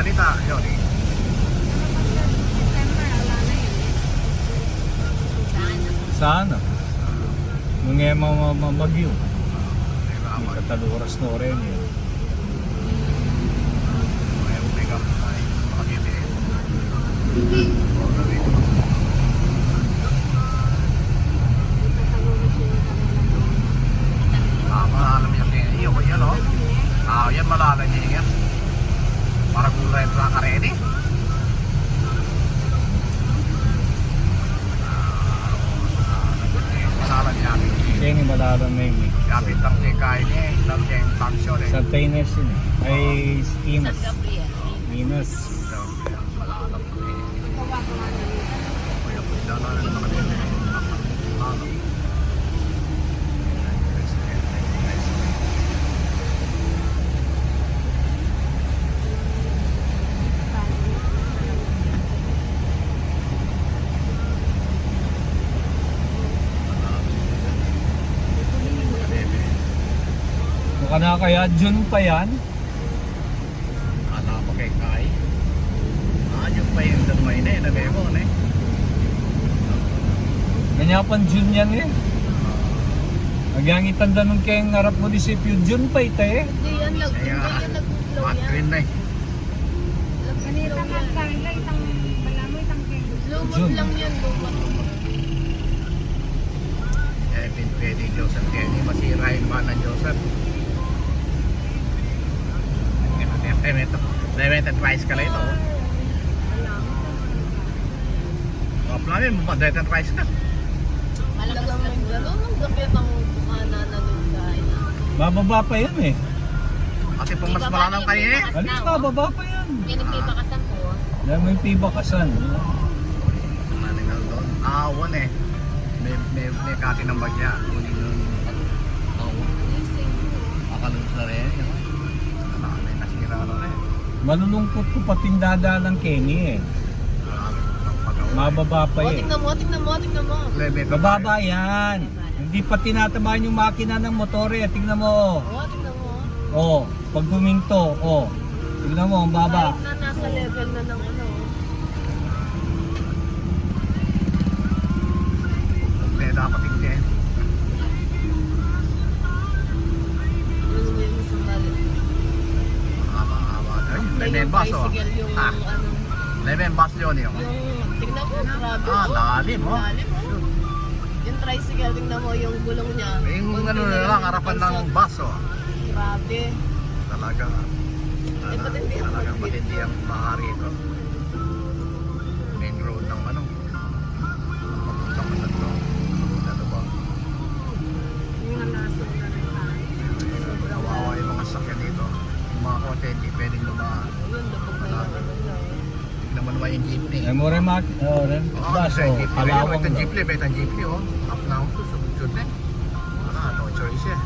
salita, yun eh. Sana. Mga mamagyo. Kataluras no rin yun. Malalam yan eh. Iyo ko yan o. Yan malalam yan yan. Para kulay sa karedi. Malalam yan. Kaya nga malalam na yun eh. Kapit ang tikay niya. Lang siya yung function eh. Sa Tainers yun eh. Ay, Inas. Inas. Malalam eh. Kaya po dala na naman yun eh. Mukha na kaya June pa yan. Ano pa kay Kai? Yun pa yung damay na eh. Nabebo na eh. Ganyapan June yan eh. Nagyang itanda nung kayang harap munisipyo June pa ito eh. Hindi yan, hindi yan nag-flow Hot yan. green na eh. Kanita ka kanila itang balamo itang kendo. Lumot lang yan, lumot. Pwede Joseph Kenny. Masira yung ba ng Joseph? Limited price ka lang ito. Planin mo pa, limited price ka. Malagang may gano'n ang gapit ang kumana na nung kain. Bababa pa yan eh. Kasi pang mas malanang kayo eh. Alin bababa pa yan. Yan ang may bakasan ko. Dahil may pibakasan. Naningal doon. Awan eh. May kati ng bagya. Kunin yung makalunod na rin. May nasira na rin. Malulungkot ko pating dadalang Kenny eh. Mababa pa O, eh. tingnan mo, tingnan mo, tingnan mo. Mababa yan. Hindi pa tinatamaan yung makina ng motor eh. Tingnan mo. O, tingnan mo. Oh, pag guminto, oh. Tingnan mo, ang baba. Kahit na nasa level na ng ano. Hindi, dapat hindi. Yun mo yung isang balik. Mahaba. May Lemon yung bus oh. tricycle yung ano. Lemon bus yun yun. Tingnan mo, grabe. Lalim oh. Lalim mo. Yung tricycle, tingnan mo yung gulong niya. Yung ano na lang, harapan ng bus oh. Grabe. Talaga. Matindi ang Talagang pag-hit. matindi ang bahari ito. Main road ng ano. Papunta mo sa ito. Ano ba? Yung mga naso na rin tayo. Kawawa yung mga sakyan dito. Yung mga kote, hindi pwedeng lumaan. Yun, lubog na yung ano niya. Hindi naman naman yung jeepney. Eh, mo rin oh, rin. Baso, kalawang Ito daw. jeepney, ito jeepney oh. Up now, susubod yun eh. No choice eh.